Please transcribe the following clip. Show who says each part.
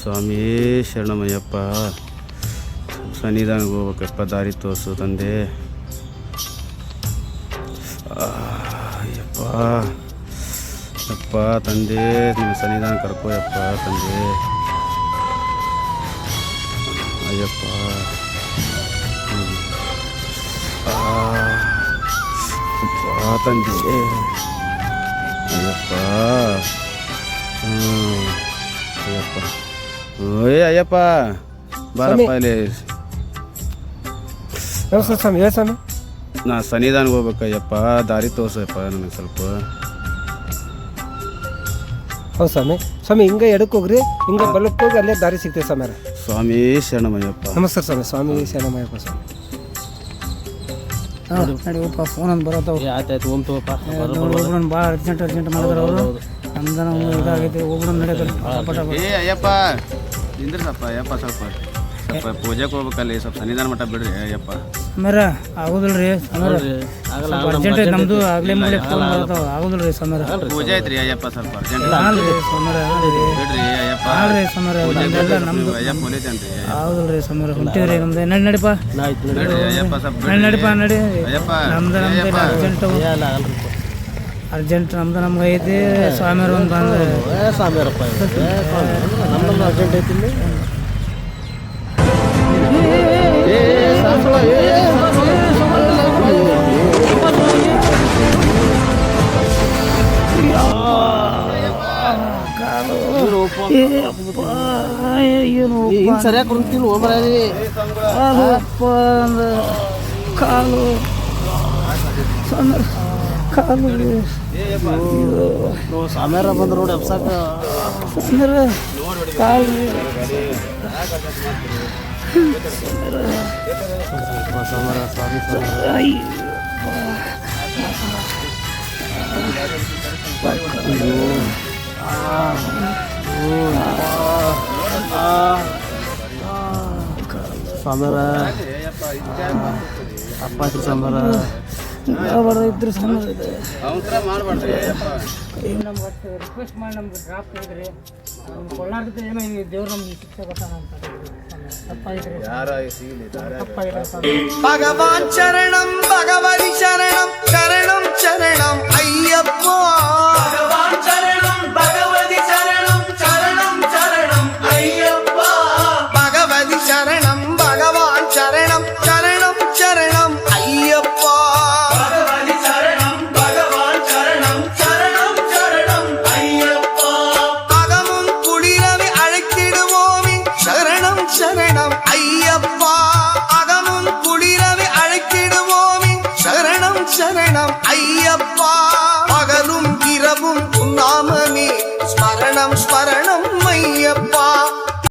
Speaker 1: ಸ್ವಾಮಿ ಶರಣಮಯ್ಯಪ್ಪ. ಸನ್ನಿಧಾನಕ್ಕೆ ಹೋಗ್ಬೇಕಪ್ಪ, ದಾರಿ ತೋರಿಸು ತಂದೆ. ಅಯ್ಯಪ್ಪ ಅಪ್ಪ ತಂದೆ, ನಿಮ್ಮ ಸನ್ನಿಧಾನ ಕರ್ಕೋಯಪ್ಪ ತಂದೆ. ಅಯ್ಯಪ್ಪ ಅಪ್ಪ ತಂದೆ. ಅಯ್ಯಪ್ಪ ಅಯ್ಯಪ್ಪ. ಅಯ್ಯಪ್ಪ ಬಾರಪ್ಪ ಇಲ್ಲಿ.
Speaker 2: ಸ್ವಾಮಿ ಹೇಳಿ ಸ್ವಾಮಿ.
Speaker 1: ನಾ ಸನ್ನಿಧಾನಕ್ಕೆ ಹೋಗ್ಬೇಕಯ್ಯಪ್ಪ, ದಾರಿ ತೋರ್ಸಪ್ಪ ನನಗೆ ಸ್ವಲ್ಪ.
Speaker 2: ಹೌದು ಸ್ವಾಮಿ. ಸ್ವಾಮಿ ಹಿಂಗೆ ಎಡಕ್ಕೆ ಹೋಗ್ರಿ, ಹಿಂಗೆ ಬಲಕ್ಕೆ ಹೋಗಿ ಅಲ್ಲೇ ದಾರಿ ಸಿಗ್ತೇವೆ ಸ್ವಾಮಿ.
Speaker 1: ಸ್ವಾಮಿ ಶರಣಮಯ್ಯಪ್ಪ.
Speaker 2: ನಮಸ್ಕಾರ ಸ್ವಾಮಿ. ಸ್ವಾಮಿ ಶರಣಮಯ್ಯಪ್ಪ ಸ್ವಾಮಿ.
Speaker 3: ನಡಿಯಪ್ಪ, ಫೋನ್ ಅಂತ ಬರತ್ತವ.
Speaker 1: ಆಯ್ತಾಯ್ತು ಓಮ್ ತಗೋಪ್ಪ.
Speaker 3: ಹೋಗ್ಬಿಡೋಣ, ಭಾಳ ಅರ್ಜೆಂಟ್ ಮಾಡಿದ್ರು ಅವರು. ನಮ್ದನ ಇದಾಗೈತಿ, ಹೋಗ್ಬಿಡೋಣ ನಡೆಯೋದು.
Speaker 1: ಅಯ್ಯಪ್ಪ ನಿಂದ್ರಪ್ಪ. ಅಯ್ಯಪ್ಪ ಸ್ವಲ್ಪ ಪೂಜೆಗೆ ಹೋಗ್ಬೇಕಲ್ಲಿ, ಸ್ವಲ್ಪ ಸನ್ನಿಧಾನ ಮಟ್ಟ ಬಿಡ್ರಿ ಅಯ್ಯಪ್ಪ.
Speaker 3: ಸಮೀರ ಆಗೋದಿಲ್ರಿ ಸಮೀರ, ಅರ್ಜೆಂಟ್ ಐತೆ ನಮ್ದು. ಆಗ್ಲೇ ಮೇಲೆ ಫೋನ್ ಬರತ್ತಾವ, ಆಗೋದಿಲ್ರಿ ಸಮೀರ.
Speaker 1: ಪೂಜೆ ಐತ್ರಿ ಅಯ್ಯಪ್ಪ, ಸ್ವಲ್ಪ ಅರ್ಜೆಂಟ್
Speaker 3: ಹಾಲ್ರಿ ಸಮೀರ,
Speaker 1: ಬಿಡ್ರಿ ಅಯ್ಯಪ್ಪ.
Speaker 3: ಹಾಲ್ರಿ ಸಮೀರ, ನಮ್ದು
Speaker 1: ಅಯ್ಯಪ್ಪ ಹೊಲಿತೇನ್ರಿ.
Speaker 3: ಆಗೋದಿಲ್ರಿ ಸಮೀರ, ಹೊಂಟಿವ್ರಿ ನಮ್ದು. ನಡಿಪ
Speaker 1: ಅಯ್ಯಪ್ಪ ಸ್ವಲ್ಪ
Speaker 3: ನಡಿಪ ನಡಿ.
Speaker 1: ಅಯ್ಯಪ್ಪ
Speaker 3: ನಮ್ದು ಅರ್ಜೆಂಟ್ ನಮ್ದು ನಮ್ಗೆ ಐತಿ. ಸ್ವಾಮಿಯವ್ರು ಒಂದು ಬಂದು
Speaker 2: ಸ್ವಾಮಿಯರಪ್ಪ ನಮ್ಮದು ಅರ್ಜೆಂಟ್ ಐತಿ. ಸರಿಯಾಗಿ ಕುಂತೀನಿ ಹೋಗ್ಬರೀ.
Speaker 3: ಕಾಲು ಕಾಲು
Speaker 2: ಸ್ವಾಮಿಯರ ಬಂದು ನೋಡಿ ಅಪ್ಸಾಕ
Speaker 3: ಕಾಲು
Speaker 2: ಸ್ವಾಮಿಯರ ಅಪ್ಪ ಐತ್ರಿ ಸ್ವಾಮಿಯರ.
Speaker 3: ಇದ್ರು ಸಮೀರ
Speaker 1: ಮಾಡ್ಬಾರ್ದ್ರಿ.
Speaker 3: ನಮ್ಗೆ ರಿಕ್ವೆಸ್ಟ್ ಮಾಡಿ ನಮ್ಗೆ ಡ್ರಾಪ್ ಹೇಳಿದ್ರಿ. ಕೊಳ್ಳಾರ್ದ ಏನೋ ದೇವ್ರು ನಮ್ಗೆ ಶಿಕ್ಷೆ ಬರ್ತಾನ ಅಂತ ತಪ್ಪಾಗಿದ್ರಿ.
Speaker 4: ಭಗವಾನ್ ಶರಣಂ ಭಗವತಿ ಶರಣಂ ಶರಣಂ ಶರಣಂ ಅಯ್ಯಪ್ಪ. ಭಗವಾನ್ ಶರಣಂ ಭಗವತಿ ಶರಣಂ ಶರಣಂ ಶರಣಂ ಅಯ್ಯಪ್ಪ. ಭಗವತಿ ಶರಣಂ ಭಗವಾನ್ ಶರಣಂ ಶರಣಂ ಶರಣಂ ಅಯ್ಯಪ್ಪ. ಭಗವತಿ ಶರಣಂ ಭಗವಾನ್ ಶರಣಂ ಶರಣಂ ಶರಣಂ ಅಯ್ಯಪ್ಪ. அகமும் குளிரவி அழைத்திடுவோமே சரணம் சரணம் ஐயப்பா. அகமும் குளிரவி அழைத்திடுவோமே சரணம் சரணம் ஐயப்பா. பகலும் இரவும் உன்னாமமே ஸ்மரணம் ஸ்மரணம்